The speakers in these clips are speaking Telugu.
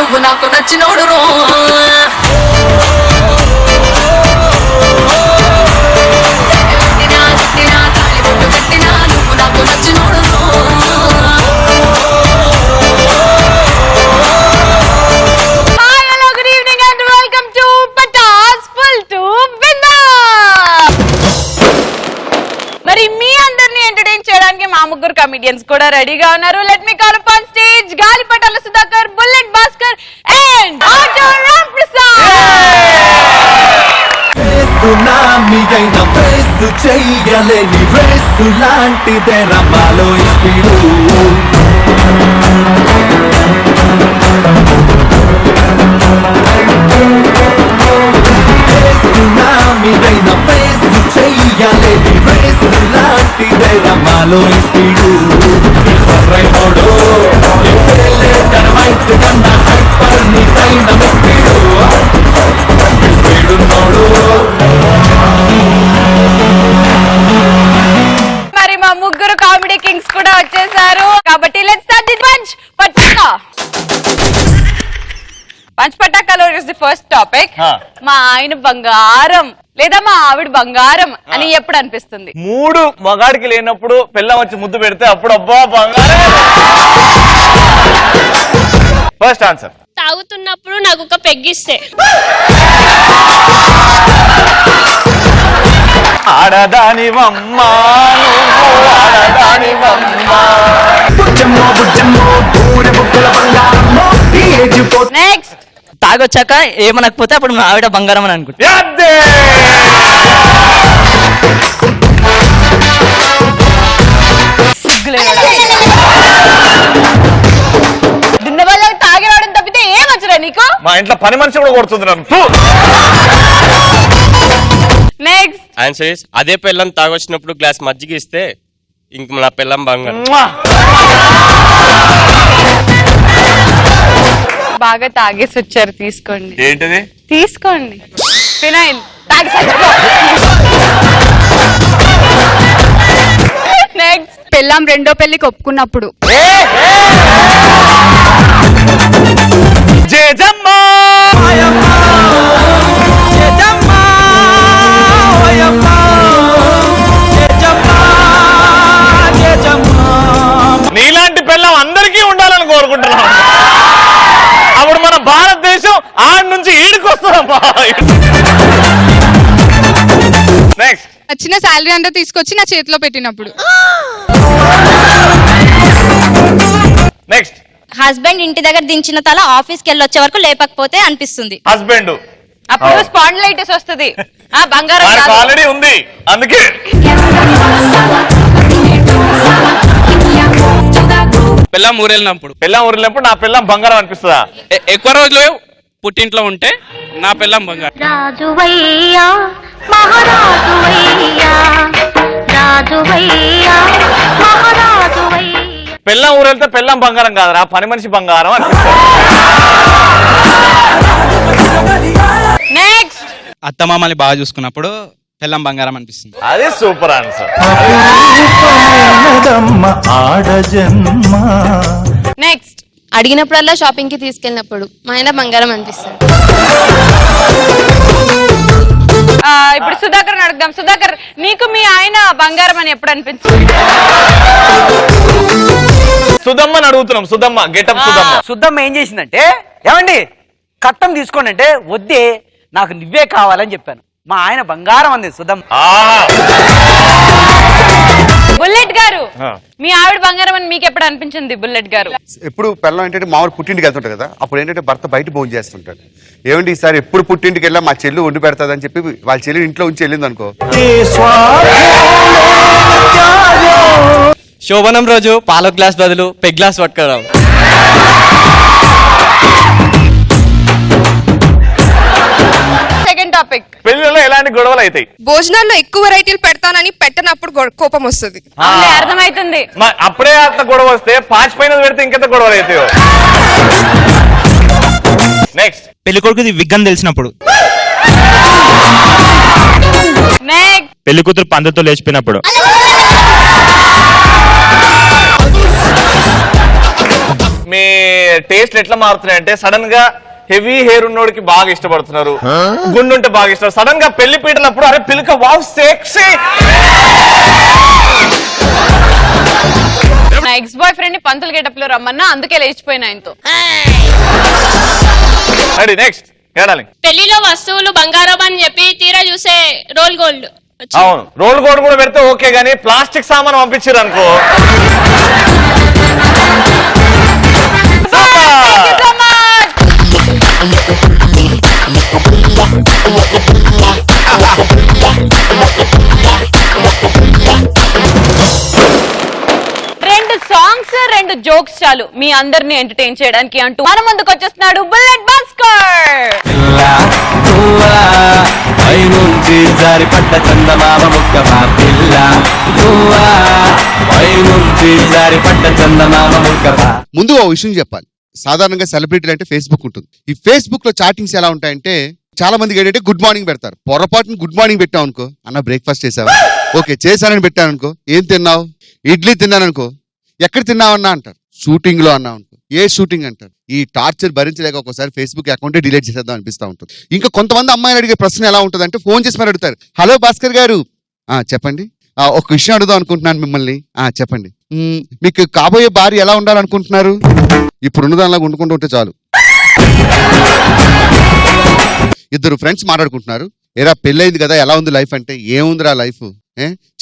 నువ్వు నాకు నచ్చినోడు నువ్వు నాకు నచ్చినోడు మరి మీ అందరిని ఎంటర్టైన్ చేయడానికి మా ముగ్గురు కమెడియన్స్ కూడా రెడీగా ఉన్నారు. Let me call upon stage గాలిపటాల Sudhakar, Bullet Bhaskar and Auto Ram Prasad. సునామీగైన ఫేస్ చెయ్యలేని రేసు లాంటిదే రమాలో స్పీడు. సునామీగైన ఫేస్ చెయ్యలేని రేసు లాంటిదే రమాలో స్పీడు. సరైనోడు వైట్ కన్నా హైపర్ ని డైనమిక్ స్పీడు. మరి మా ముగ్గురు కామెడీ కింగ్స్ కూడా వచ్చేసారు కాబట్టి let's start the punch Pataka. Punch పటాకాలో ఇస్ ది ఫస్ట్ టాపిక్. మా ఆయన బంగారం లేదా మా ఆవిడ బంగారం అని ఎప్పుడు అనిపిస్తుంది? మూడు మగాడికి లేనప్పుడు పిల్లం వచ్చి ముద్దు పెడితే అప్పుడు అబ్బా బంగారం. First answer. తాగుతున్నప్పుడు నాకు ఒక పెగ్గిస్తే. ఆడదానివమ్మ నువ్వు ఆడదానివమ్మ. నెక్స్ట్. తాగొచ్చాక ఏమనకపోతే అప్పుడు మా ఆవిడ బంగారం అని అనుకుంటా. దున్న వాళ్ళకి తాగి రావడం తప్పితే ఏమొచ్చురా నీకు? మా ఇంట్లో పని మనిషి కూడా కొడుతుంది నన్ను. నెక్స్ట్. ఆన్సర్ ఇస్ అదే పిల్లం తాగొచ్చినప్పుడు గ్లాస్ మజ్జిగ ఇస్తే ఇంక నా పిల్లం బంగారం. బాగా తాగేసి వచ్చారు, తీసుకోండి. ఏంటిది? తీసుకోండి ఫినైల్ తాగి సచ్చిపో. నెక్స్ట్. పెళ్ళాం రెండో పెళ్లికి ఒప్పుకున్నప్పుడు. నీలాంటి పిల్లం అందరికీ ఉండాలని కోరుకుంటున్నాం. అప్పుడు మన భారతదేశం ఆడి నుంచి ఈడికి వస్తుందమ్మా. నెక్స్ట్. నచ్చిన శాలరీ అంతా తీసుకొచ్చి నా చేతిలో పెట్టినప్పుడు. నెక్స్ట్. హస్బెండ్ ఇంటి దగ్గర దించిన తల ఆఫీస్కి వెళ్ళి వచ్చే వరకు లేపకపోతే అనిపిస్తుంది. హస్బెండ్ అప్పుడు స్పాండిలైటిస్ వస్తుంది. బంగారం ఆల్రెడీ ఉంది అందుకే. పిల్లం ఊరెళ్ళినప్పుడు నా పిల్లం బంగారం అనిపిస్తుందా? ఎక్కువ రోజులు పుట్టింట్లో ఉంటే నా పిల్లం బంగారం. రాజువయ్యా మహారాజువయ్యా రాజువయ్యా మహారాజువయ్యా. పిల్లం ఊరెళ్తే పిల్లం బంగారం కాదురా, పని మనిషి బంగారం అనిపిస్తుంది. నెక్స్ట్. అత్తమామల్ని బాగా చూసుకున్నప్పుడు పిల్లం బంగారం అనిపిస్తుంది. అది సూపర్ ఆన్సర్. నెక్స్ట్. అడిగినప్పుడల్లా షాపింగ్ కి తీసుకెళ్ళినప్పుడు మా ఆయన బంగారం అనిపిస్తుంది. ఇప్పుడు సుధాకర్ అడుగుదాం. సుధాకర్, నీకు మీ ఆయన బంగారం అని ఎప్పుడు అనిపించింది? సుధమ్మని అడుగుతున్నాం. సుధమ్మ గెటప్. సుద్దమ్మ ఏం చేసిందంటే, ఏమండి కట్టం తీసుకోండి అంటే వద్దే నాకు నువ్వే కావాలని చెప్పాను. మా ఆయన బంగారం అంది సుద్దమ్మ. బుల్లెట్ గారు, మీ ఆవిడ బంగారం అని మీకు ఎప్పుడు అనిపించింది? బుల్లెట్ గారు, ఎప్పుడు పిల్లలు ఏంటంటే మామూలు పుట్టింటికి వెళ్తుంటారు కదా, అప్పుడు ఏంటంటే భర్త బయట భోజనం చేస్తుంటాడు. ఏమంటే ఈసారి ఎప్పుడు పుట్టింటికి వెళ్ళా మా చెల్లి వండి పెడతాదని చెప్పి వాళ్ళ చెల్లి ఇంట్లో ఉంచి వెళ్ళింది అనుకో. శోభనం రోజు పాల గ్లాస్ బదులు పెగ్ గ్లాస్ పట్టుకోవడం. Second topic. పెళ్లిలో ఎలాంటి గొడవలు అవుతాయి? భోజనాల్లో ఎక్కువ వెరైటీలు పెడతానని పెట్టనప్పుడు కోపం వస్తుంది. అర్థమైతుంది. అప్పుడే అంత గొడవ వస్తే పాచిపోయినది పెడితే ఇంకెంత గొడవలు అవుతాయో. నెక్స్ట్. పెళ్లి కొడుకుది విగ్గం తెలిసినప్పుడు. నెక్స్ట్. పెళ్లి కూతురు పందుతో లేచిపోయినప్పుడు. మీ టేస్ట్ ఎట్లా మారుతున్నాయి అంటే సడన్ గా హెవీ హెయిర్ ఉన్నోడికి బాగా ఇష్టపడుతున్నారు, గుండుంటే బాగా ఇష్టం. సడన్ గా పెళ్లి పీటలప్పుడు అరే పిలుక వావ్ సెక్సీ. నా ఎక్స్ బాయ్ ఫ్రెండ్ ని పంతులు గెటప్ లో రమ్మన్నా, అందుకే లేచిపోయిన ఆయనతో. రెడీ నెక్స్ట్ ఏడాలి. పెళ్లిలో వస్తువులు బంగారం అని చెప్పి తీరా చూసే రోల్ గోల్డ్. అవును, రోల్ గోల్డ్ కూడా పెడితే ఓకే, గానీ ప్లాస్టిక్ సామాన్ పంపించారు అనుకో. Thank you so much. రెండు సాంగ్స్, రెండు జోక్స్ చాలు మీ అందరిని ఎంటర్టైన్ చేయడానికి అంటూ మన ముందుకు వచ్చేస్తున్నాడు బుల్లెట్ భాస్కర్. పైనుంచి జారిపడ్డ చందమామ ముక్కమా పిల్ల, పైనుంచి జారిపడ్డ చందమామ ముక్కమా. ముందు ఓ విషయం చెప్పాలి. సాధారణంగా సెలబ్రిటీలు అంటే ఫేస్బుక్ ఉంటుంది. ఈ ఫేస్బుక్ లో చాటింగ్స్ ఎలా ఉంటాయంటే చాలా మందికి ఏంటంటే గుడ్ మార్నింగ్ పెడతారు. పొరపాటున గుడ్ మార్నింగ్ పెట్టావు అనుకో, అన్న బ్రేక్ఫాస్ట్ చేసావా, ఓకే చేశానని పెట్టాను అనుకో, ఏం తిన్నావు, ఇడ్లీ తిన్నాను అనుకో, ఎక్కడ తిన్నావన్నా అంటారు, షూటింగ్ లో అన్నా అనుకో, ఏ షూటింగ్ అంటారు. ఈ టార్చర్ భరించలేక ఒకసారి ఫేస్బుక్ అకౌంటే డిలీట్ చేసేద్దాం అనిపిస్తూ ఉంటుంది. ఇంకా కొంతమంది అమ్మాయిలు అడిగే ప్రశ్న ఎలా ఉంటుంది అంటే ఫోన్ చేసి మరి అడుగుతారు, హలో భాస్కర్ గారు చెప్పండి, ఒక విషయం అడుగుదాం అనుకుంటున్నాను మిమ్మల్ని, చెప్పండి, మీకు కాబోయే భార్య ఎలా ఉండాలనుకుంటున్నారు, ఇప్పుడు ఉన్నదానిలా వండుకుంటూ ఉంటే చాలు. ఇద్దరు ఫ్రెండ్స్ మాట్లాడుకుంటున్నారు, ఏరా పెళ్ళైంది కదా ఎలా ఉంది లైఫ్ అంటే, ఏముందిరా లైఫ్,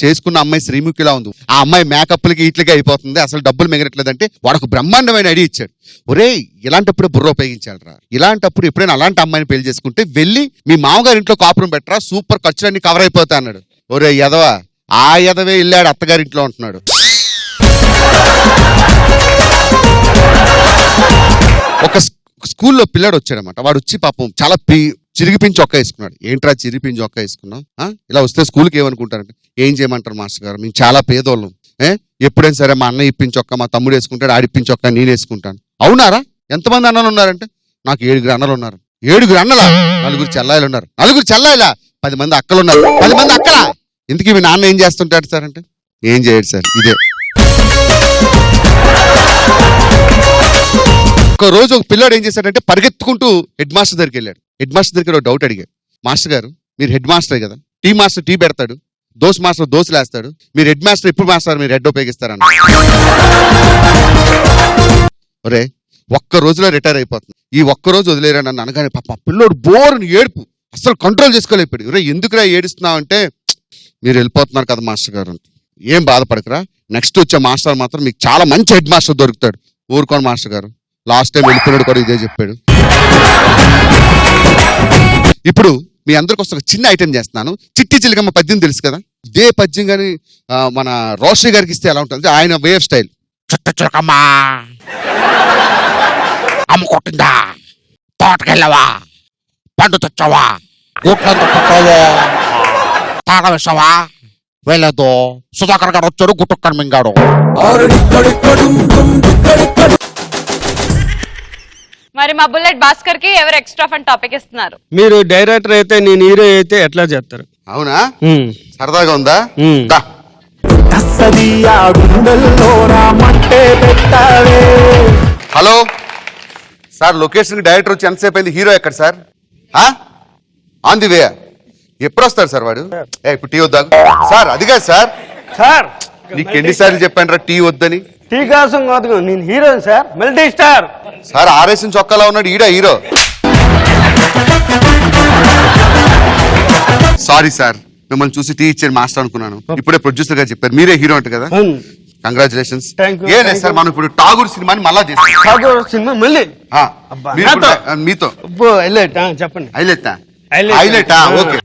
చేసుకున్న అమ్మాయి శ్రీముఖిలా ఉంది, ఆ అమ్మాయి మేకప్లకి ఇట్లకి అయిపోతుంది, అసలు డబ్బులు మిగలట్లేదంటే వాడొక బ్రహ్మాండమైన ఐడియా ఇచ్చాడు. ఒరే ఇలాంటప్పుడే బుర్ర ఉపయోగించాలరా, ఇలాంటప్పుడు ఎప్పుడైనా అలాంటి అమ్మాయిని పెళ్లి చేసుకుంటే వెళ్ళి మీ మామగారి ఇంట్లో కాపురం పెట్టరా, సూపర్ ఖర్చులన్నీ కవర్ అయిపోతా అన్నాడు. ఒరే ఎదవా, ఆ ఎదవే వెళ్ళాడు అత్తగారింట్లో ఉంటున్నాడు. ఒక స్కూల్లో పిల్లాడు వచ్చాడనమాట. వాడు వచ్చి పాపం చాలా చిరిగిపించి చొక్కా వేసుకున్నాడు. ఏంట్రా చిరిగిపించి చొక్కా వేసుకున్నావు, ఇలా వస్తే స్కూల్కి ఏమనుకుంటారంటే, ఏం చేయమంటారు మాస్టర్ గారు, మేము చాలా పేదోళ్ళం, ఎప్పుడైనా సరే మా అన్న ఇప్పించి చొక్కా మా తమ్ముడు వేసుకుంటాడు, ఆడిప్పించి చొక్కా నేను వేసుకుంటాను. అవునారా, ఎంతమంది అన్నలు ఉన్నారంటే, నాకు 7 అన్నలు ఉన్నారు. 7 అన్నలా, 4 చెల్లాయిలు ఉన్నారు. 4 చెల్లాయిలా, 10 మంది అక్కలు ఉన్నారు. 10 మంది అక్కల. ఇంతకీ మీ నాన్న ఏం చేస్తుంటాడు సార్ అంటే, ఏం చేయడు సార్, ఇదే. ఒక రోజు ఒక పిల్లాడు ఏం చేశాడంటే పరిగెత్తుకుంటూ హెడ్ మాస్టర్ దగ్గరికి వెళ్ళాడు. హెడ్ మాస్టర్ దగ్గర ఒక డౌట్ అడిగాడు, మాస్టర్ గారు మీరు హెడ్ మాస్టర్ కదా, టీ మాస్టర్ టీ పెడతాడు, దోశ మాస్టర్ దోశలు వేస్తాడు, మీరు హెడ్ మాస్టర్ ఎప్పుడు మాస్టర్ మీరు హెడ్ ఉపయోగిస్తారన్న. ఒరే ఒక్క రోజులో రిటైర్ అయిపోతుంది, ఈ ఒక్క రోజు వదిలేరా నన్ను అనగానే పాప పిల్లోడు బోరుని ఏడుపు అసలు కంట్రోల్ చేసుకోలేకపోయాడు. ఒరే ఎందుకురా ఏడుస్తున్నావు అంటే, మీరు వెళ్ళిపోతున్నారు కదా మాస్టర్ గారు అంటే, ఏం బాధపడకరా, నెక్స్ట్ వచ్చే మాస్టర్ మాత్రం మీకు చాలా మంచి హెడ్ మాస్టర్ దొరుకుతాడు, ఊరుకోండి మాస్టర్ గారు, లాస్ట్ టైం వెళ్ళిపోయాడు కూడా ఇదే చెప్పాడు. ఇప్పుడు మీ అందరికి ఒక చిన్న ఐటెం చేస్తున్నాను. చిట్టి చిలకమ్మ పద్యం తెలుసు కదా, ఇదే పద్యం కానీ మన రోషి గారికి ఇస్తే ఎలా ఉంటుంది, ఆయన వే ఆఫ్ స్టైల్. చిట్ట చిలకమ్మ అమ్మ కొట్టిందా, తోటకెళ్ళవా, పండు తెచ్చావా, గుట్లంత పట్టావో, తాగ వేసావా, వెళ్ళదు, సుధాకర్ గారు వచ్చాడు గుట్టుక్కని మింగాడు. మరి మా బుల్లెట్ భాస్కర్ కి ఎవరు ఎక్స్ట్రా ఫన్ టాపిక్ ఇస్తున్నారు? మీరు డైరెక్టర్ అయితే నేను హీరో అయితే ఎట్లా చేస్తారు? అవునా, సరదాగా ఉందా? హలో సార్, లొకేషన్ డైరెక్టర్ వచ్చి ఎంతసేపు అయింది, హీరో ఎక్కడ సార్? On the way. ఎప్పుడు వస్తారు సార్ వాడు? ఇప్పుడు టీ వద్దా సార్? అది కాదు సార్, సార్ నీకు ఎన్నిసార్లు చెప్పాను రా టీ వద్దని? టీ కోసం కాదు, నేను hero sir, multi star sir. RS చొక్కాలా ఉన్నాడు ఈడా హీరో. సారీ సార్, మిమ్మల్ని చూసి టీ ఇచ్చాను మాస్టర్ అనుకున్నాను, ఇప్పుడే ప్రొడ్యూసర్ గా చెప్పారు మీరే హీరో అంట కదా, కంగ్రాచులేషన్స్. ఏ లేదు సార్, మనం ఇప్పుడు ఠాగూర్ సినిమాని మళ్ళా చేస్తాం. ఠాగూర్ సినిమా మళ్ళీ మీతో హైలైట్ చెప్పండి. హైలైటా? హైలైటా, ఓకే.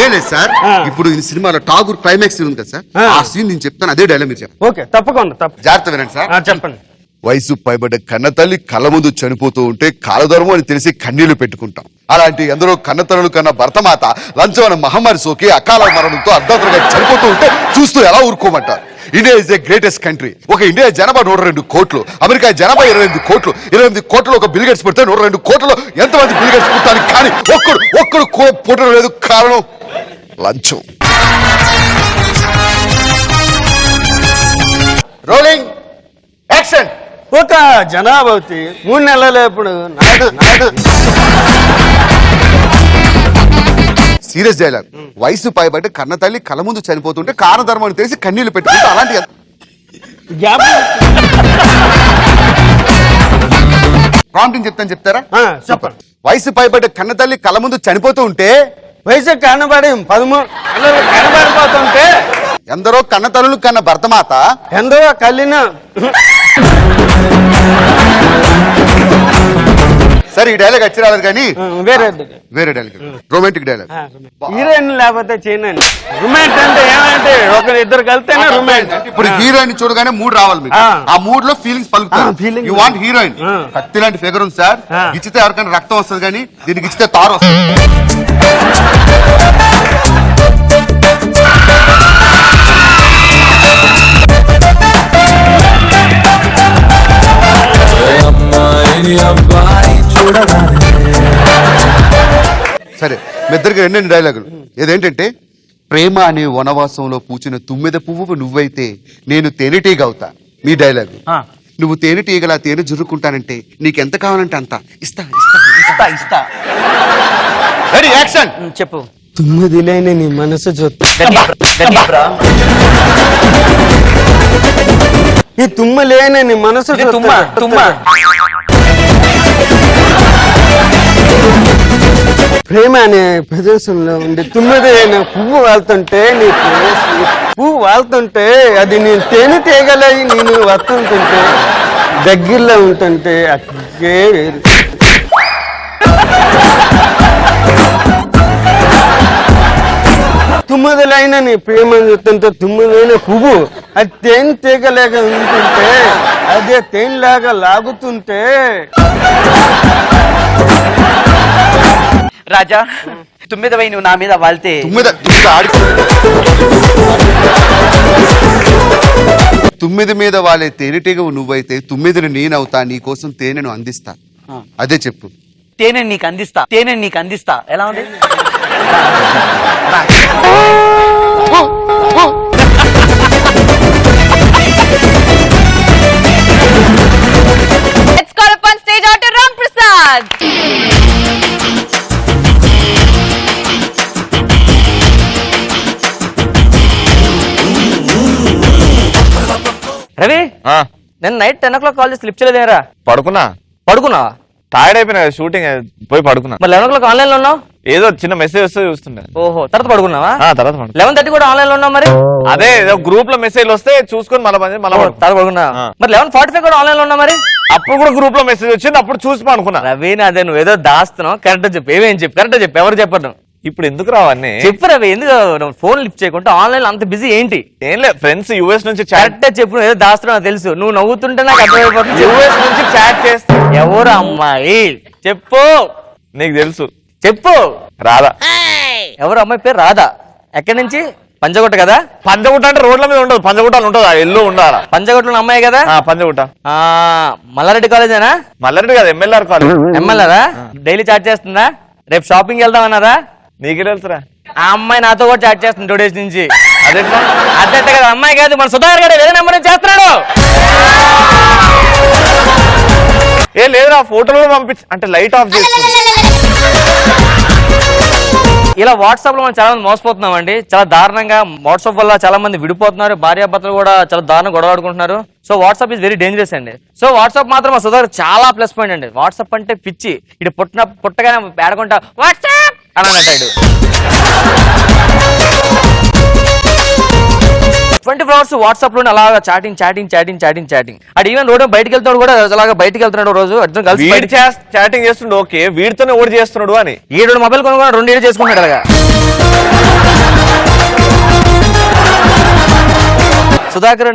ఏ లేదు సార్, ఇప్పుడు ఈ సినిమాలో ఠాగూర్ క్లైమాక్స్ ఉంది కదా సార్, ఆ సీన్ నేను చెప్తాను, అదే డైలాగ్ మీరు చెప్పండి. ఓకే తప్పకుండా, జాగ్రత్త వినండి సార్. చెప్పండి. వయసు పైబడ్డ కన్నతల్లి కళ్ళ ముందు చనిపోతూ ఉంటే కాలధర్మం అని తెలిసి కన్నీళ్లు పెట్టుకుంటాం. అలాంటి ఎందరో కన్నతల్లులు కన్నా భర్తమాత లంచమైన మహమ్మారి సోకి అకాల మరణంతో అర్ధాంతరంగా చనిపోతూ ఉంటే చూస్తూ ఎలా ఊరుకోమంటారు? India is the greatest country. ఒక ఇండియా జనాభా 102 కోట్లు, అమెరికా జనాభా 28 కోట్లు. 28 కోట్లు ఒక బిల్ గేట్స్ పెడితే 102 కోట్లలో ఎంతమంది బిల్ గేట్స్ పుట్టాలి, కానీ ఒక్కడు పుట్టడం లేదు. కారణం లంచం. Rolling action. ఒక జనాభావతి 3 నెలలు ఎప్పుడు నాడు సీరియస్ డైలాగ్. వయసు పైబట్టి కన్న తల్లి కళ్ళ ముందు చనిపోతుంటే కారణధర్మం తెలిసి కన్నీళ్లు పెట్టుకుంటూ అలాంటి గ్యాప్ ప్రాంప్టింగ్ చెప్తారా? చెప్పండి. వయసు పైబట్టి కన్న తల్లి కళ్ళ ముందు చనిపోతూ ఉంటే వయసు కనబడి 13 నెలలు కనబడిపోతుంటే ఎందరో కన్న తల్లులు కన్న భర్తమాత ఎందరో కళ్ళిన సరే ఈ డైలాగ్ వచ్చి రాలేదు కానీ వేరే డైలాగ్ రొమాంటిక్ డైలాగ్. హీరోయిన్ లేకపోతే చేయనండి. రొమాంట్ అంటే ఏమంటే ఒకరు ఇద్దరు కలిస్తేనే రొమాంట్. ఇప్పుడు హీరోయిన్ చూడగానే మూడ్ రావాలి మీకు. ఆ మూడ్ లో ఫీలింగ్స్ పలుకుతారు. You want heroine. కత్తి లాంటి ఫిగర్ ఉంది సార్. గిచ్చితే ఎవరికైనా రక్తం వస్తుంది కానీ దీనికి గిచ్చితే తారు వస్తుంది. సరే మీ ఇద్దరికి 2 డైలాగులు. ఏదేంటంటే ప్రేమ అనే వనవాసంలో పూచిన తుమ్మెద పువ్వు నువ్వైతే నేను తేనెటీగ అవుతా. మీ డైలాగు. నువ్వు తేనెటీగలా తేనె జురుకుంటానంటే నీకెంత కావాలంటే అంత ఇస్తా ఇస్తా ఇస్తా ఇస్తా. Ready action. చెప్పు. తుమ్మిదిలేని నీ మనసు చూస్తా. ఈ తుమ్మలేని నీ మనసు తుమ్మ తుమ్మ ప్రేమ అనే ప్రదేశంలో ఉండి తుమ్మిది పువ్వు వాళ్తుంటే నీ పువ్వు వాళ్తుంటే అది నేను తేనె తీగలై నేను వస్తుంటుంటే దగ్గరలో ఉంటుంటే అక్కే వేరు. తుమ్మిదిలైన నీ ప్రేమ చూస్తుంటే తుమ్మిదైన పువ్వు అది తేనె తీగలేక ఉంటుంటే అదే తేనెలాగా లాగుతుంటే. రాజా, 9వ నువ్వు నా మీద వాళ్తే తుమ్మిది మీద వాళ్ళే తేనెటీగవు నువ్వైతే తుమ్మిదిని నేనవుతా నీ కోసం తేనెను అందిస్తా. అదే చెప్పు. తేనె నీకు అందిస్తా ఎలా ఉంది? Let's call upon stage Dr. Ram Prasad. Ravi, నేను నైట్ 10 o'clock కాల్ చేసి లిఫ్ట్ చేయలేదేరా? పడుకున్నావా? టైర్డ్ అయిపోయినా షూటింగ్ పోయి పడుకున్నా. మరి 11 o'clock ఆన్లైన్ లో ఉన్నావు? ఏదో చిన్న మెసేజ్ వస్తే చూస్తుండే. ఓహో, తర్వాత పడుకున్నావా? తర్వాత 11:30 కూడా ఆన్లైన్ లో ఉన్నావు. మరి అదే గ్రూప్ లో మెసేజ్ వస్తే చూసుకొని మళ్ళీ తర్వాత పడుకున్నావా? మరి 11:45 కూడా ఆన్లైన్ లో ఉన్నా. మరి అప్పుడు కూడా గ్రూప్ లో మెసేజ్ వచ్చింది, అప్పుడు చూసి అనుకున్నా. రవి, అదే నువ్వు ఏదో దాస్తున్నావు. కరెక్ట్ చెప్పు, ఏమేం చెప్పు, కరెక్ట్ చెప్పు. ఎవరు చెప్పను? ఇప్పుడు ఎందుకు రావన్నీ చెప్పు రవి. ఎందుకు ఫోన్ లిఫ్ట్ చేయకుండా ఆన్లైన్ లో అంత బిజీ ఏంటి? ఏం లేదు, ఫ్రెండ్స్ యుఎస్ నుంచి కరెక్ట్ చెప్పు. నువ్వు ఏదో దాస్తున్నావు తెలుసు. నువ్వు నవ్వుతుంటే నాకు అర్థమైపోతుంది. యుఎస్ నుంచి చాట్ చేస్తా. ఎవరు అమ్మాయి చెప్పు? నీకు తెలుసు. చెప్పు. రాధా. ఎవరు అమ్మాయి పేరు? రాధా. ఎక్కడి నుంచి? పంజగుట్ట కదా? పంజగుట్ట అంటే రోడ్ల మీద ఉండదు, పంజగుట్టలు ఉంటుంది. ఎల్లు ఉండాలా? పంజగుట్టలో అమ్మాయి కదా? పంజగుట్ట. మల్లారెడ్డి కాలేజేనా? మల్లారెడ్డి కదా, ఎమ్మెల్యేఆర్ కాలేజ్. ఎమ్మెల్యేరా? డైలీ చాట్ చేస్తుందా? రేపు షాపింగ్ వెళ్దాం అన్నదా? నీకే తెలుసురా. ఆ అమ్మాయి నాతో కూడా చాట్ చేస్తుంది 2 days నుంచి. అదేట్లా? అదే కదా, అమ్మాయి కాదు, మన సుధాకర్ గారు వేరే నెంబర్ నుంచి చేస్తున్నాడు. ఏ లేదురా, ఫోటోలు పంపించి అంటే లైట్ ఆఫ్ చేస్తుంది. ఇలా వాట్సాప్ లో మనం చాలా మంది మోసపోతున్నాం అండి. చాలా దారుణంగా వాట్సాప్ వల్ల చాలా మంది విడిపోతున్నారు. భార్యాభర్తలు కూడా చాలా దారుణంగా గొడవ ఆడుకుంటున్నారు. So WhatsApp is very dangerous అండి. సో వాట్సాప్ మాత్రం మా సుధాకర్ చాలా ప్లస్ పాయింట్ అండి. వాట్సాప్ అంటే పిచ్చి. ఇటు పుట్టగానే పేడకుంటా వాట్సాప్ అని అంటాడు. 24 hours వాట్సాప్ లోనే అలాగా చాటింగ్. అది ఈవెన్ రోడ్ బయటకు వెళ్తున్నాడు కూడా అలాగా బయటకు వెళ్తున్నాడు. రోజు అర్థం కలిసి చాటింగ్ చేస్తుండే. ఓకే, వీడితోనే ఓడి చేస్తున్నాడు అని 7 మొబైల్ కొనుక్కొని 2 ఏడు చేసుకుంటాడు అలాగా. సుధాకర్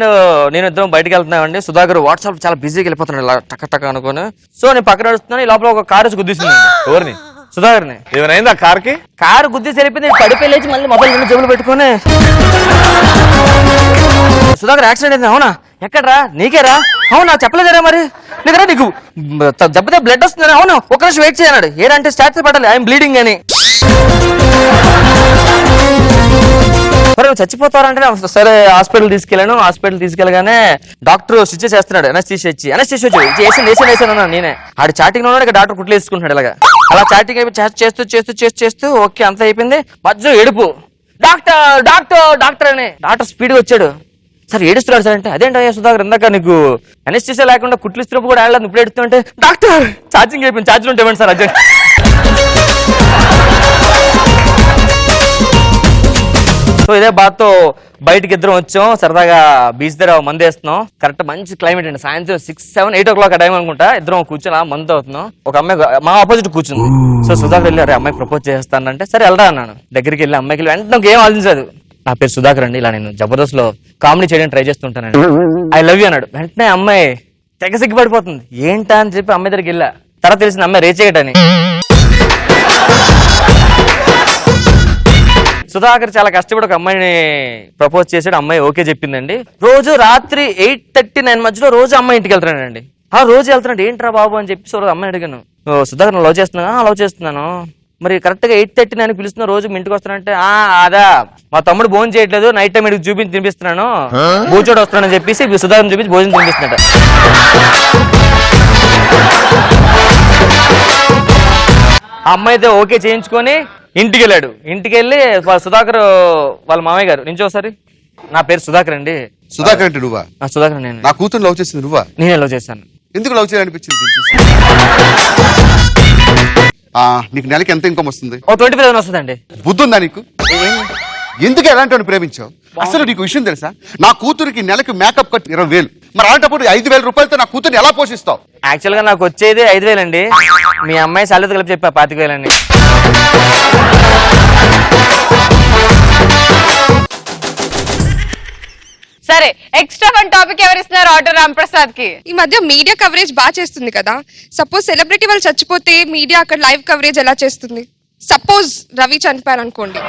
నేను ఇద్దరం బయటకు వెళ్తున్నామండి. సుధాకర్ వాట్సాప్ చాలా బిజీగా వెళ్ళిపోతున్నాడు ఇలా టక్క అనుకోని. సో నేను పక్కన నడుస్తున్నాను. ఈ లోపల ఒక కారు వచ్చి గుద్దేసింది. ఎవరిని? సుధాకర్ని. ఏమైంది ఆ కార్కి? కారు గుద్దేసి వెళ్ళిపోయింది. పడిపోయి లేచి మళ్ళీ మొబైల్ 2 జేబులు పెట్టుకొని సుధాకర్ యాక్సిడెంట్ అయింది. అవునా? ఎక్కడరా? నీకేరా? అవునా? చెప్పలేదురా? మరి లేదరా నీకు దెబ్బతే బ్లడ్ వస్తుందని? అవును, ఒక నిమిషం వెయిట్ చేయన్నాడు. ఏడంటే స్టార్ట్ పడాలి, ఐఎమ్ బ్లీడింగ్ అని. మరి నువ్వు చచ్చిపోతారంటే సరే హాస్పిటల్ తీసుకెళ్ళాను. హాస్పిటల్ తీసుకెళ్ళగానే డాక్టర్ స్టిచ్ చేస్తున్నాడు. వేసాను నేనే. ఆడు చాటింగ్ లో డాక్టర్ కుట్లు వేసుకుంటున్నాడు. ఇలాగా అలా చాటింగ్ అయిపోయి చేస్తూ ఓకే అంతా అయిపోయింది. మధ్యలో ఏడుపు, డాక్టర్ డాక్టర్ డాక్టర్ అని. డాక్టర్ స్పీడ్గా వచ్చాడు. సార్ ఏడుస్తున్నాడు సార్ అంటే, అదేంటయ్యా సుధాకర్ ఇందాక నీకు అనెస్థీసియా లేకుండా కుట్లు ఇస్తున్నప్పుడు కూడా ఆడలేదు, ఇప్పుడు ఏడుస్తుంటే డాక్టర్ ఛార్జింగ్ అయిపోయింది, ఛార్జింగ్ ఉంటే ఇవ్వండి సార్ అర్జెంట్. సో ఇదే బాధతో బయటకి ఇద్దరం వచ్చాం. సరదాగా బీచ్ దగ్గర మందు వేస్తున్నాం. కరెక్ట్ మంచి క్లైమేట్ అండి. సాయంత్రం 6, 7, 8 o'clock టైం అనుకుంటా. ఇద్దరం కూర్చొని మందు అవుతున్నాం. ఒక అమ్మాయి మా ఆపోజిట్ కూర్చుంది. సో సుధాకర్ వెళ్ళి అరే అమ్మాయి ప్రపోజ్ చేస్తానంటే సరే వెళ్ళరా అన్నాను. దగ్గరికి వెళ్ళి అమ్మాయికి వెళ్ళి వెంటనే ఏం ఆలోచించదు, నా పేరు సుధాకర్ అండి, ఇలా నేను జబర్దస్త్ లో కామెడీ చేయడానికి ట్రై చేస్తుంటానండి, ఐ లవ్ యూ అన్నాడు. వెంటనే అమ్మాయి తెగ సిగ్గుపడిపోతుంది. ఏంటా అని చెప్పి అమ్మాయి దగ్గరికి వెళ్ళా. తర్వాత తెలిసింది అమ్మాయి రేచేయటని. సుధాకర్ చాలా కష్టపడి ఒక అమ్మాయిని ప్రపోజ్ చేసాడు. అమ్మాయి ఓకే చెప్పిందండి. రోజు రాత్రి 8:30, 9 మధ్యలో రోజు అమ్మాయి ఇంటికి వెళ్తున్నానండి. రోజు వెళ్తున్నాడు. ఏంట్రా బాబు అని చెప్పి రోజు అమ్మాయి అడిగాను, సుధాకర్ లవ్ చేస్తున్నా? లవ్ చేస్తున్నాను. మరి కరెక్ట్ గా 8:30 నేను పిలుస్తున్నా, రోజు మీ ఇంటికి వస్తానంటే అదా మా తమ్ముడు భోజనం చేయట్లేదు, నైట్ టైం ఇడికి చూపించి తినిపిస్తున్నాను, భోజోడు వస్తున్నానని చెప్పేసి సుధాకర్ చూపించి భోజనం తినిపిస్తున్నట్ట. ఆ అమ్మాయి అయితే ఓకే చేయించుకొని ఇంటికి వెళ్ళాడు. ఇంటికి వెళ్ళి సుధాకర్ వాళ్ళ మామయ్య గారు నుంచి ఒకసారి, నా పేరు సుధాకర్ అండి. సుధాకర్ అంటే నువ్వా? సుధాకర్ నేను. నా కూతురు లవ్ చేసింది నువ్వా? నేనే లవ్ చేశాను. ఎందుకు లవ్ చేయాలనిపించింది? నీకు నెలకి ఎంత ఇన్కమ్ వస్తుంది? 25,000 వస్తుందండి. బుద్ధి ఉందా నీకు? ఎందుకు ఎలాంటి వాడిని ప్రేమించావు? అసలు నీకు విషయం తెలుసా? నా కూతురికి నెలకి మేకప్ కట్ 20,000. మరి అలాంటప్పుడు 5,000 రూపాయలతో నా కూతురుని ఎలా పోషిస్తావు? యాక్చువల్ గా నాకు వచ్చేది 5,000 అండి. మీ అమ్మాయి సాలతో కలిపి చెప్పా 25,000 అండి. సరే, ఎక్స్ట్రా వన్ టాపిక్ ఎవరిస్తున్నారు? ఆటో రాంప్రసాద్ కి. ఈ మధ్య మీడియా కవరేజ్ బాగా చేస్తుంది కదా. సపోజ్ సెలబ్రిటీ వాళ్ళు చచ్చిపోతే మీడియా అక్కడ లైవ్ కవరేజ్ ఎలా చేస్తుంది? సపోజ్ రవి చనిపోయారు అనుకోండి.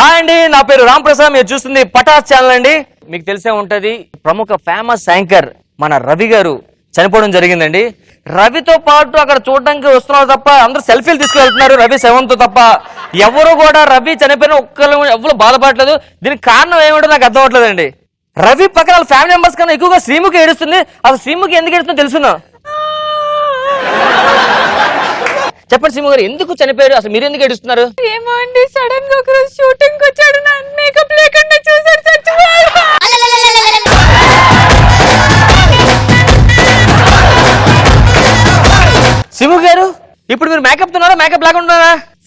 హాయ్ అండి, నా పేరు రాంప్రసాద్. మీరు చూస్తుంది పటాస్ ఛానల్ అండి. మీకు తెలిసే ఉంటది, ప్రముఖ ఫేమస్ యాంకర్ మన రవి గారు చనిపోవడం జరిగిందండి. రవితో పాటు అక్కడ చూడడానికి వస్తున్నారు తప్ప అందరూ సెల్ఫీలు తీసుకువెళ్తున్నారు రవి శవంతో తప్ప. ఎవరు కూడా రవి చనిపోయిన ఒక్కరు ఎవరు బాధపడలేదు. దీనికి కారణం ఏమిటో నాకు అర్థం అవట్లేదండి. రవి పక్కన వాళ్ళ ఫ్యామిలీ మెంబర్స్ కన్నా ఎక్కువగా శ్రీముఖి ఏడుస్తుంది. అసలు శ్రీముఖి ఎందుకు ఏడుస్తుందో తెలుసున్నా? చెప్పండి శ్రీముఖి గారు, ఎందుకు చనిపోయాడు? అసలు మీరు ఎందుకు ఏడుస్తున్నారు? ఏమో అండి, సడన్ గా ఒకరోజు షూటింగ్ వచ్చాడు, మేకప్ లేకుండా చూసాడు, చచ్చిపోయాడు. శ్రీముఖి గారు, ఇప్పుడు మీరు మేకప్ తిన్నారా మేకప్ లేకుండా?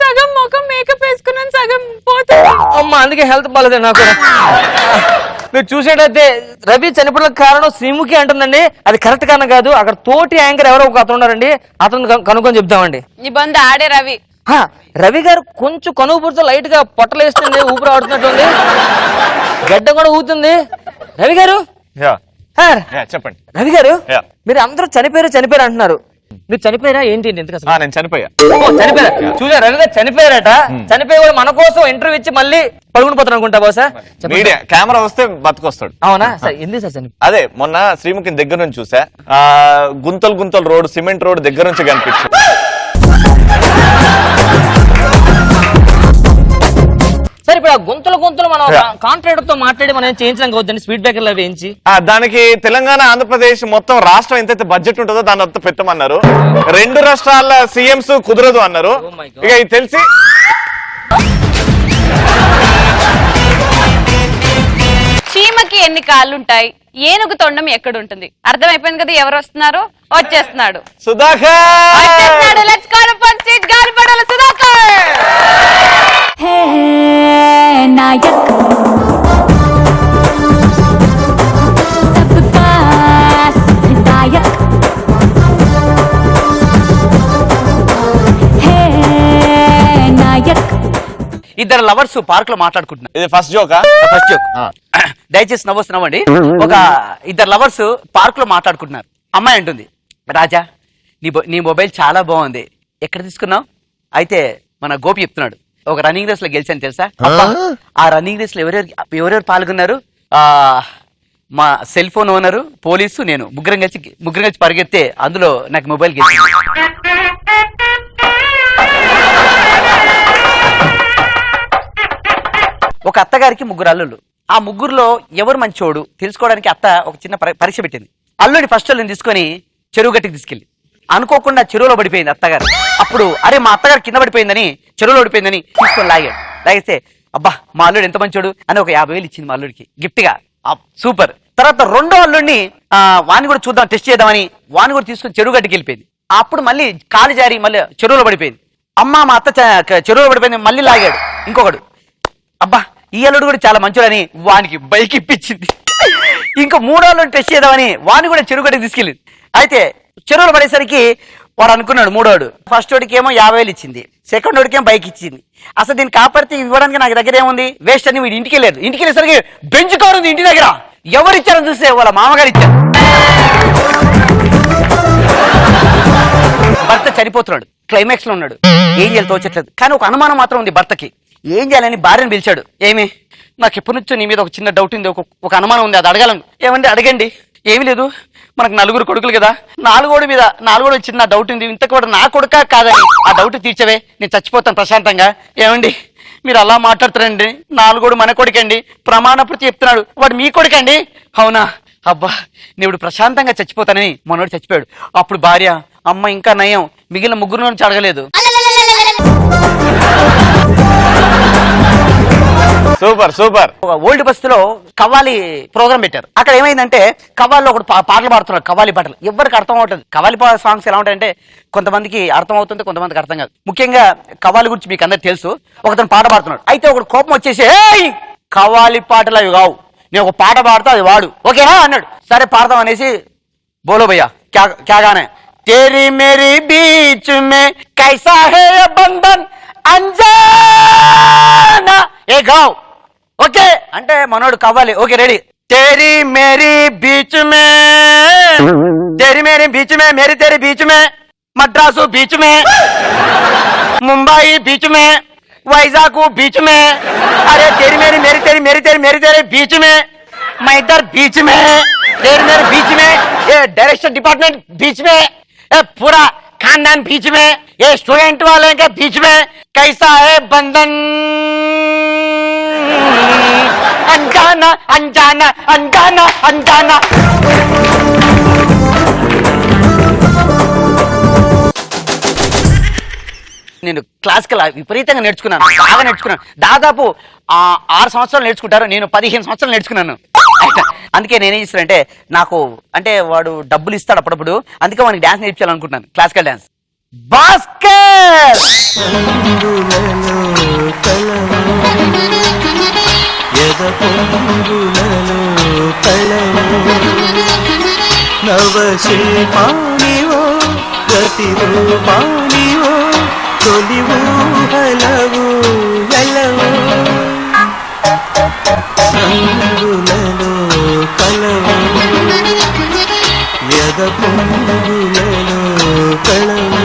సగం ముఖం మేకప్ వేసుకున్నాను, సగం పోతుంది. అమ్మా, అందుకే హెల్త్ బాగాలేదు నాకు. మీరు చూసేటైతే రవి చనిపోవడానికి కారణం శ్రీముఖి అంటుందండి. అది కరెక్ట్ కారణం కాదు. అక్కడ తోటి యాంకర్ ఎవరో ఒక అతను ఉన్నారండి, అతను కనుక్కొని చెప్తామండి. ఈ బంద ఆడే రవి. రవి గారు కొంచెం కనుపుడుతో లైట్ గా పొట్టలేస్తుంది, ఊపిరి ఆడుతున్నట్టుంది, గడ్డ కూడా ఊతుంది. రవి గారు చెప్పండి. రవి గారు, మీరు అందరూ చనిపోయారు అంటున్నారు. మీరు చనిపోయారా ఏంటి? ఎందుకు అసలు? నేను చనిపోయా. చనిపోయారా? చూసారు రవి గారు చనిపోయారట. చనిపోయి కూడా మన కోసం ఇంటర్వ్యూ ఇచ్చి మళ్ళీ పడుకుని పోతాను అనుకుంటా బహుశా. మీడియా కెమెరా వస్తే బతుకొస్తాడు. అవునా సార్? ఎందుకు సార్ చనిపోయి? అదే మొన్న శ్రీముఖిని దగ్గర నుంచి చూసా. గుంతలు రోడ్, సిమెంట్ రోడ్ దగ్గర నుంచి కనిపించింది. సరే, ఇప్పుడు ఆ గుంతలు మనం కాంట్రాక్టర్ తో మాట్లాడి మనం చేయించడానికి వద్దండి, స్పీడ్ బ్రేకర్లు అవి వేయించి. దానికి తెలంగాణ, ఆంధ్రప్రదేశ్ మొత్తం రాష్ట్రం ఎంతైతే బడ్జెట్ ఉంటుందో దాన్ని అంతా పెట్టమన్నారు. 2 రాష్ట్రాల సీఎంస్ కుదరదు అన్నారు. ఇక ఇది తెలిసి చీమకి ఎన్ని కాళ్ళుంటాయి, ఏనుగు తొండం ఎక్కడుంటుంది? అర్థమైపోయింది కదా ఎవరు వస్తున్నారు? వచ్చేస్తున్నాడు Sudhakar. Let's call up on stage గాలిపటాల Sudhakar. ఇద్దరు లవర్స్ పార్క్ లో మాట్లాడుకుంటున్నారు. ఇది ఫస్ట్ జోకా? First joke. దయచేసి నవ్వొస్తున్నామండి. ఒక ఇద్దరు లవర్స్ పార్క్ లో మాట్లాడుకుంటున్నారు. అమ్మాయి అంటుంది, రాజా నీ మొబైల్ చాలా బాగుంది, ఎక్కడ తీసుకున్నావు? అయితే మన గోపి చెప్తున్నాడు, ఒక రన్నింగ్ రేస్ లో గెలిచాను తెలుసా? ఆ రన్నింగ్ రేస్ లో ఎవరెవరు పాల్గొన్నారు? మా సెల్ ఫోన్ ఓనరు, పోలీసు, నేను ముగ్గురం కలిసి పరిగెత్తే అందులో నాకు మొబైల్ గెలిచింది. ఒక అత్తగారికి 3 అల్లుళ్ళు. ఆ 3లో ఎవరు మంచోడు తెలుసుకోవడానికి అత్త ఒక చిన్న పరీక్ష పెట్టింది. అల్లుడిని ఫస్ట్ అల్లుని తీసుకొని చెరువు గట్టికి తీసుకెళ్ళి అనుకోకుండా చెరువులో పడిపోయింది అత్తగారు. అప్పుడు అరే మా అత్తగారు కింద పడిపోయిందని చెరువులో పడిపోయిందని తీసుకొని లాగిస్తే అబ్బా మా అల్లుడు ఎంత మంచోడు అని ఒక 50,000 ఇచ్చింది మా అల్లుడికి గిఫ్ట్ గా. సూపర్. తర్వాత రెండో అల్లుడిని వాణ్ణి కూడా చూద్దాం టెస్ట్ చేద్దామని వాణ్ణి కూడా తీసుకొని చెరువు గట్టికి వెళ్ళిపోయింది. అప్పుడు మళ్ళీ కాలు జారి మళ్ళీ చెరువులో పడిపోయింది. అమ్మ మా అత్త చెరువులో పడిపోయింది మళ్ళీ లాగాడు ఇంకొకడు. అబ్బా ఈ అల్లుడు కూడా చాలా మంచోడని వానికి బైక్ ఇప్పించింది. ఇంకా 3వ అల్లుడిని టెస్ట్ చేద్దామని వాణ్ణి కూడా చెరువు గట్టికి తీసుకెళ్ళింది. అయితే చెరువులో పడేసరికి వాడు అనుకున్నాడు 3వాడు ఫస్ట్ వాడికి ఏమో 50,000 ఇచ్చింది, సెకండ్ వాడికి ఏమో బైక్ ఇచ్చింది. అసలు దీన్ని కాపాడితే ఇవ్వడానికి నాకు దగ్గర ఏముంది వేస్ట్ అని వీడు ఇంటికి వెళ్ళాడు. ఇంటికి వెళ్ళేసరికి బెంచ్ కార్ ఉంది ఇంటి దగ్గర. ఎవరు ఇచ్చారని చూస్తే వాళ్ళ మామగారు ఇచ్చారు. భర్త చనిపోతున్నాడు, క్లైమాక్స్ లో ఉన్నాడు, ఏం చేయాలి తోచట్లేదు. కానీ ఒక అనుమానం మాత్రం ఉంది భర్తకి. ఏం చేయాలని భార్యను పిలిచాడు. ఏమి నాకు ఎప్పటి నుంచో నీ మీద ఒక చిన్న డౌట్ ఉంది, ఒక అనుమానం ఉంది, అది అడగాలను. ఏమండి అడగండి. ఏమి లేదు మనకు 4 కొడుకులు కదా, 4 చిన్న డౌట్ ఉంది, ఇంత కూడా నా కొడుకా కాదని ఆ డౌట్ తీర్చవే, నేను చచ్చిపోతాను ప్రశాంతంగా. ఏమండి మీరు అలా మాట్లాడుతారండి, 4 మన కొడుకండి, ప్రమాణపూర్తి చెప్తున్నాడు, వాడు మీ కొడుకండి. అవునా అబ్బా నేను ప్రశాంతంగా చచ్చిపోతానని మనోడు చచ్చిపోయాడు. అప్పుడు భార్య అమ్మ ఇంకా నయం మిగిలిన 3 నుంచి అడగలేదు. Super super. ఓల్డ్ బస్తీలో కవ్వాలి ప్రోగ్రామ్ పెట్టారు. అక్కడ ఏమైందంటే కవ్వాల్లో ఒకడు పాటలు పాడుతున్నాడు, కవ్వాలి పాటలు. ఎవరికి అర్థం అవుతుంది. కవ్వాలి సాంగ్స్ ఎలా ఉంటాయంటే కొంతమందికి అర్థం అవుతుంది, కొంతమందికి అర్థం కాదు. ముఖ్యంగా కవ్వాలి గురించి మీకు అందరికి తెలుసు. ఒకతను పాట పాడుతున్నాడు. అయితే ఒకడు కోపం వచ్చేసి ఏయ్ కవ్వాలి పాటలు అవి కావు, నేను ఒక పాట పాడుతా అది వాడు ఓకేనా అన్నాడు. సరే పాడతాం అనేసి బోలో భయ్యా క్యా గానే तेरी मेरी बीच में कैसा है ये बंधन अंजाना ఏ గావ్ ఓకే అంటే మనోడు కవ్వాలి ఓకే రెడీ. तेरी मेरी बीच में तेरी मेरी बीच में मेरी तेरी बीच में मद्रासु बीच में मुंबई बीच में వైజాగ్ बीच में अरे तेरी मेरी मेरी तेरी मेरी तेरी मेरी तेरी बीच में मैं इधर बीच में तेरी मेरे बीच में ये डायरेक्शन डिपार्टमेंट बीच में ये पूरा खानदान बीच में ये स्टूडेंट वाले के बीच में कैसा है बंधन अनजाना अनजाना अनजाना अनजाना. నేను క్లాసికల్ విపరీతంగా నేర్చుకున్నాను, బాగా నేర్చుకున్నాను. దాదాపు 6 సంవత్సరాలు నేర్చుకుంటారు, నేను 15 సంవత్సరాలు నేర్చుకున్నాను. అందుకే నేనేం చేస్తానంటే నాకు అంటే వాడు డబ్బులు ఇస్తాడు అప్పుడప్పుడు, అందుకే వాడికి డాన్స్ నేర్పించాలనుకుంటున్నాను, క్లాసికల్ డాన్స్. భాస్కర్ నవశిల్పానివో ప్రతిరూపానివో తొలివు హలవు ఎలవు రంగులలో కలవు యద పొంగులలో కలవు.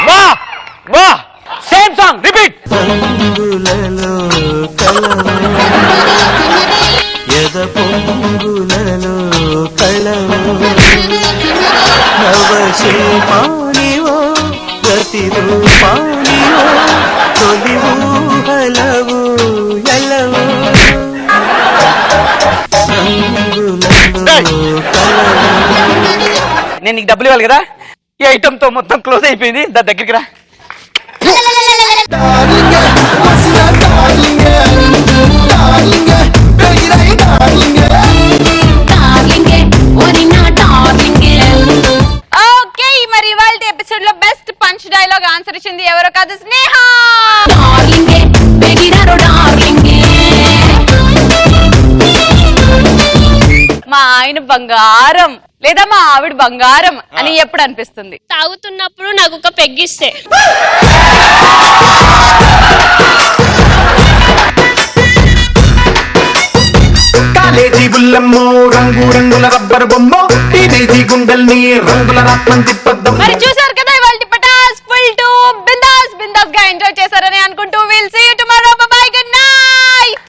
వాహ్ వాహ్ సేమ్ సాంగ్ రిపీట్. రంగులలో కలవు యద పొంగులలో కలవు నవశిల్పానివో ప్రతిరూపానివో తొలివు హలవు ఎలవు రంగులలో కలవు. నేను నీకు డబ్బులు ఇవ్వాలి కదా, ఈ ఐటమ్ తో మొత్తం క్లోజ్ అయిపోయింది. దాని దగ్గరికి రా. ఓకే మరి ఇవాళ ఎపిసోడ్ లో బెస్ట్ పంచ్ డైలాగ్ ఆన్సర్ ఇచ్చింది ఎవరో కాదు, స్నేహ. మా ఆయన బంగారం లేదా మా ఆవిడ బంగారం అని ఎప్పుడు అనిపిస్తుంది? తాగుతున్నప్పుడు నాకు ఒక పెగ్గిస్తే. కాలేజీ బుల్లమ్మో రంగు రంగుల రబ్బర్ బొమ్మ టీనేజీ గుండెల్ని రంగుల రాత్మం తిప్పద్దమ్మ. మరి చూసారు కదా